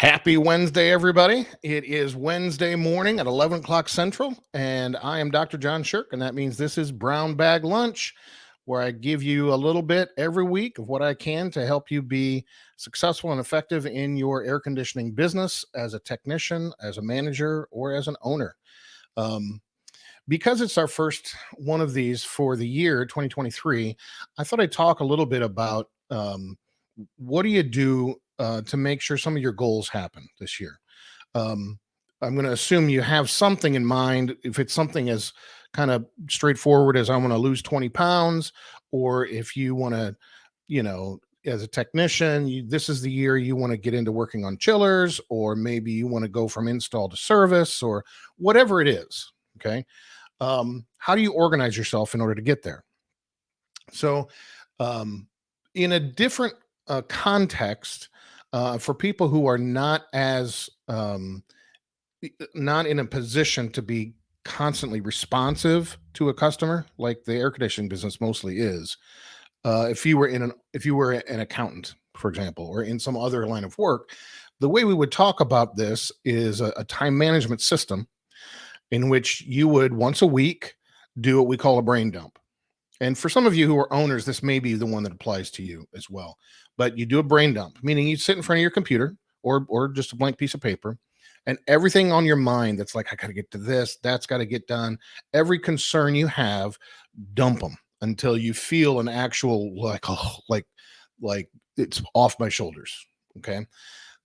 Happy Wednesday, everybody. It is Wednesday morning at 11 o'clock Central, and I am Dr. John Shirk, and that means this is Brown Bag Lunch, where I give you a little bit every week of what I can to help you be successful and effective in your air conditioning business as a technician, as a manager, or as an owner. Um, because it's our first one of these for the year 2023, I thought I'd talk a little bit about what do you do to make sure some of your goals happen this year. Um, I'm going to assume you have something in mind. If it's something as kind of straightforward as I want to lose 20 pounds, or if you want to, as a technician, this is the year you want to get into working on chillers, or maybe you want to go from install to service, or whatever it is. Okay. How do you organize yourself in order to get there? So, um, in a different context, for people who are not as not in a position to be constantly responsive to a customer, like the air conditioning business mostly is. If you were an accountant, for example, or in some other line of work, the way we would talk about this is a time management system in which you would once a week do what we call a brain dump. And for some of you who are owners, this may be the one that applies to you as well. But you do a brain dump, meaning you sit in front of your computer or just a blank piece of paper, and everything on your mind that's like, I got to get to this, that's got to get done. Every concern you have, dump them until you feel an actual like, oh, like it's off my shoulders. Okay.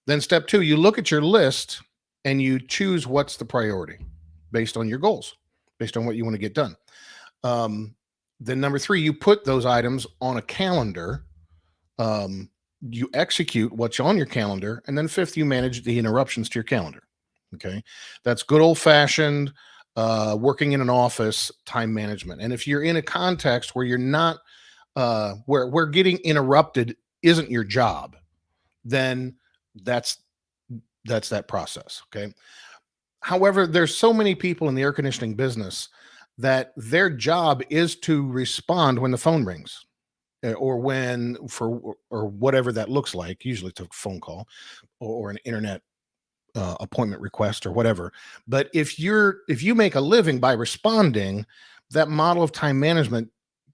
Then step two, you look at your list and you choose what's the priority based on your goals, based on what you want to get done. Um, then number three, you put those items on a calendar. You execute what's on your calendar. And then fifth, you manage the interruptions to your calendar. Okay. That's good old fashioned working in an office time management. And if you're in a context where you're not, where getting interrupted isn't your job, then that's that process. Okay. However, there's so many people in the air conditioning business that their job is to respond when the phone rings or when for or whatever that looks like. Usually it's a phone call or an internet appointment request or whatever. But if you make a living by responding, that model of time management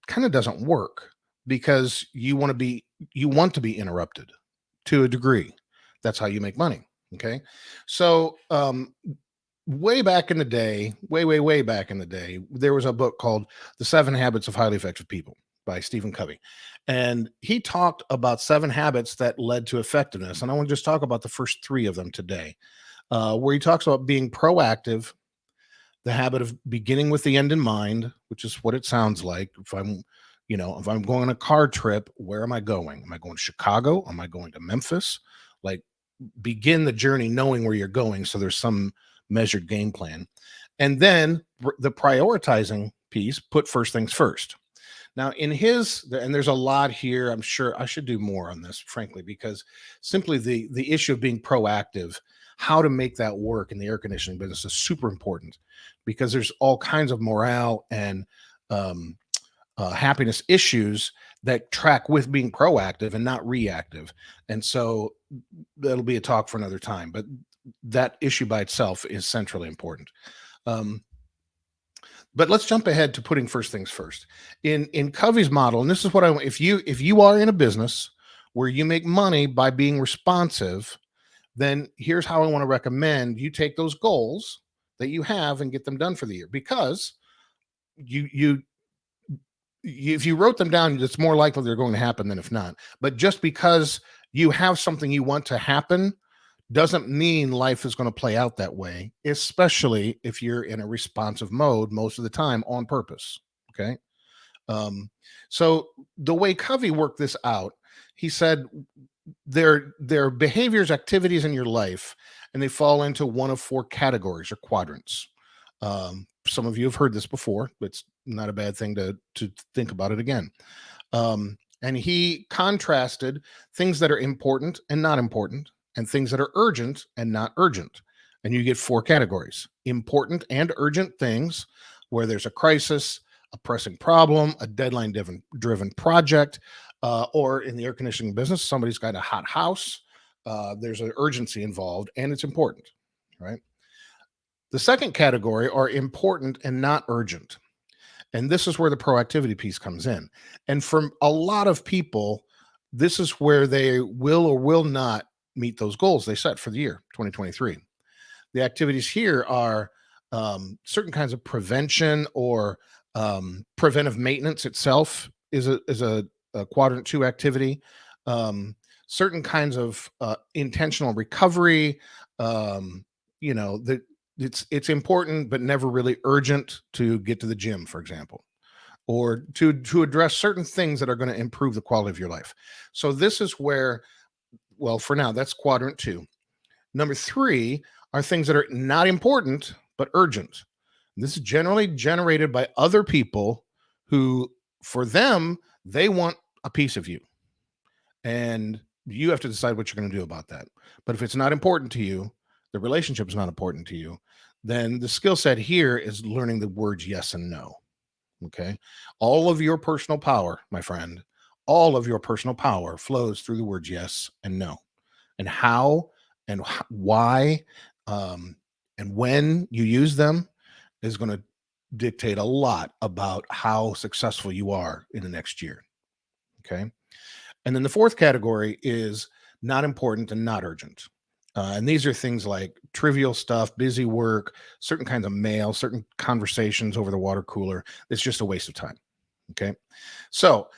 kind of doesn't work because you want to be interrupted to a degree. That's how you make money. Okay. So way back in the day, way back in the day, there was a book called The 7 Habits of Highly Effective People by Stephen Covey. And he talked about 7 habits that led to effectiveness. And I want to just talk about the first three of them today, where he talks about being proactive, the habit of beginning with the end in mind, which is what it sounds like. If I'm going on a car trip, where am I going? Am I going to Chicago? Am I going to Memphis? Like, begin the journey knowing where you're going. So there's some measured game plan. And then the prioritizing piece, put first things first. Now, and there's a lot here. I'm sure I should do more on this, frankly, because simply the issue of being proactive, how to make that work in the air conditioning business is super important because there's all kinds of morale and um, happiness issues that track with being proactive and not reactive. And so that'll be a talk for another time. But that issue by itself is centrally important. Um, but let's jump ahead to putting first things first. In Covey's model, and this is what I want. If you are in a business where you make money by being responsive, then here's how I want to recommend you take those goals that you have and get them done for the year. Because you if you wrote them down, it's more likely they're going to happen than if not. But just because you have something you want to happen doesn't mean life is going to play out that way, especially if you're in a responsive mode most of the time on purpose. Okay. Um, so the way Covey worked this out, he said there are behaviors, activities in your life, and they fall into one of four categories or quadrants. Some of you have heard this before, but it's not a bad thing to think about it again. And he contrasted things that are important and not important, and things that are urgent and not urgent. And you get four categories: important and urgent things, where there's a crisis, a pressing problem, a deadline driven project, or in the air conditioning business, somebody's got a hot house, There's an urgency involved, and it's important, right? The second category are important and not urgent. And this is where the proactivity piece comes in. And for a lot of people, this is where they will or will not meet those goals they set for the year 2023. The activities here are certain kinds of prevention or preventive maintenance itself is a quadrant two activity. Certain kinds of intentional recovery. Um, that it's important but never really urgent to get to the gym, for example, or to address certain things that are going to improve the quality of your life. So this is where, well, for now, that's quadrant two. Number three are things that are not important but urgent. This is generally generated by other people who, for them, they want a piece of you. And you have to decide what you're going to do about that. But if it's not important to you, the relationship is not important to you, then the skill set here is learning the words yes and no. Okay. All of your personal power, my friend, all of your personal power flows through the words yes and no. And how and why um, and when you use them is going to dictate a lot about how successful you are in the next year. Okay. And then the fourth category is not important and not urgent. And these are things like trivial stuff, busy work, certain kinds of mail, certain conversations over the water cooler. It's just a waste of time. Okay. So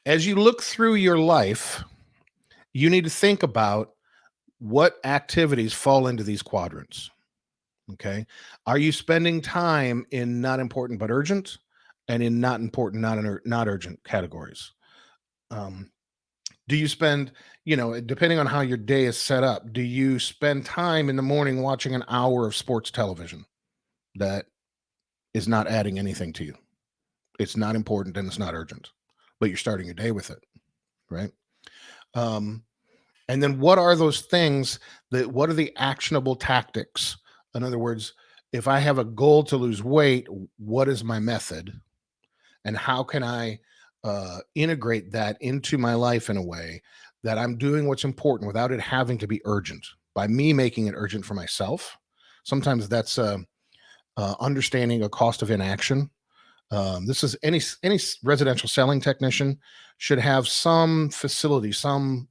as you look through your life, you need to think about what activities fall into these quadrants. Okay. Are you spending time in not important but urgent and in not important, not urgent categories? Um, do you spend, depending on how your day is set up, do you spend time in the morning watching an hour of sports television that is not adding anything to you? It's not important and it's not urgent, but you're starting your day with it, right? Um, and then what are those things what are the actionable tactics? In other words, if I have a goal to lose weight, what is my method? And how can I integrate that into my life in a way that I'm doing what's important without it having to be urgent by me making it urgent for myself? Sometimes that's understanding a cost of inaction. This is any residential selling technician should have some facility, some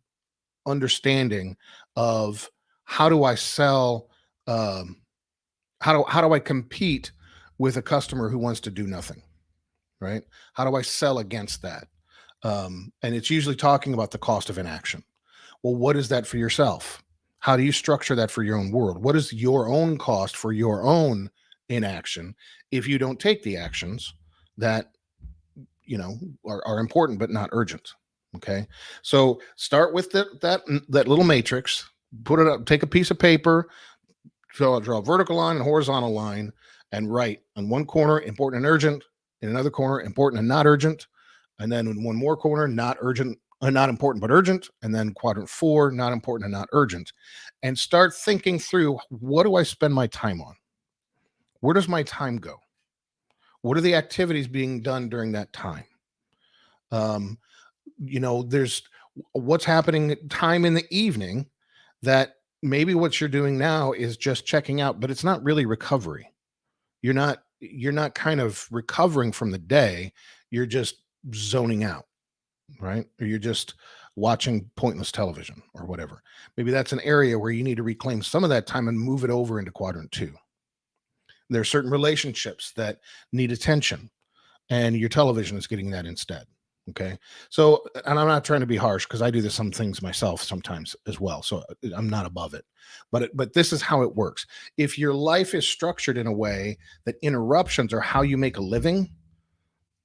understanding of how do I sell, um, how do I compete with a customer who wants to do nothing, right? How do I sell against that? And it's usually talking about the cost of inaction. Well, what is that for yourself? How do you structure that for your own world? What is your own cost for your own inaction if you don't take the actions that are important but not urgent? Okay, so start with that little matrix. Put it up. Take a piece of paper, draw a vertical line and horizontal line, and write on one corner important and urgent, in another corner important and not urgent, and then in one more corner not urgent, not important but urgent, and then quadrant four not important and not urgent, and start thinking through what do I spend my time on? Where does my time go? What are the activities being done during that time? Um, there's what's happening time in the evening that maybe what you're doing now is just checking out, but it's not really recovery. You're not kind of recovering from the day. You're just zoning out, right? Or you're just watching pointless television or whatever. Maybe that's an area where you need to reclaim some of that time and move it over into quadrant two. There are certain relationships that need attention, and your television is getting that instead. Okay. So, and I'm not trying to be harsh because I do some things myself sometimes as well. So I'm not above it, but this is how it works. If your life is structured in a way that interruptions are how you make a living,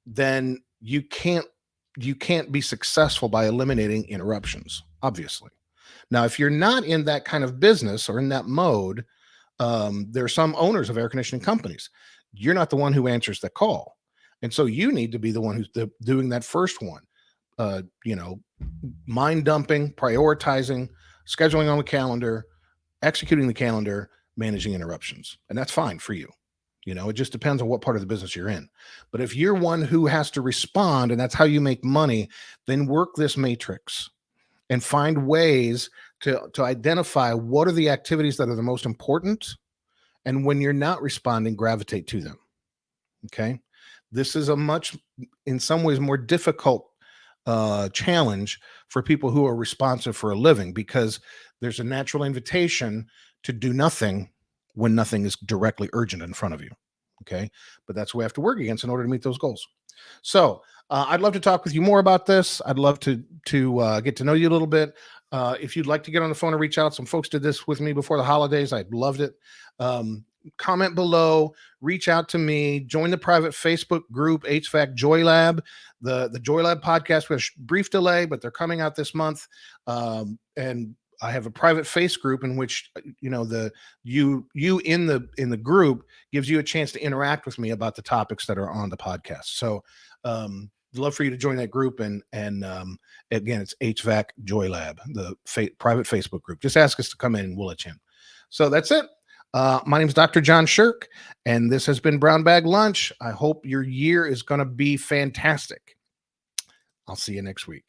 then you can't be successful by eliminating interruptions, obviously. Now, if you're not in that kind of business or in that mode, there are some owners of air conditioning companies. You're not the one who answers the call. And so you need to be the one who's doing that first one. Uh, you know, mind dumping, prioritizing, scheduling on the calendar, executing the calendar, managing interruptions. And that's fine for you. It just depends on what part of the business you're in. But if you're one who has to respond and that's how you make money, then work this matrix and find ways to identify what are the activities that are the most important, and when you're not responding, gravitate to them. Okay. This is a much, in some ways, more difficult challenge for people who are responsive for a living, because there's a natural invitation to do nothing when nothing is directly urgent in front of you. Okay. But that's what we have to work against in order to meet those goals. So I'd love to talk with you more about this. I'd love to get to know you a little bit. If you'd like to get on the phone and reach out, some folks did this with me before the holidays. I loved it. Comment below, reach out to me, join the private Facebook group, HVAC Joy Lab, the Joy Lab podcast with a brief delay, but they're coming out this month. And I have a private face group in which, you in the group gives you a chance to interact with me about the topics that are on the podcast. So, I'd love for you to join that group. And again, it's HVAC Joy Lab, the private Facebook group. Just ask us to come in and we'll let you in. So that's it. My name is Dr. John Shirk, and this has been Brown Bag Lunch. I hope your year is going to be fantastic. I'll see you next week.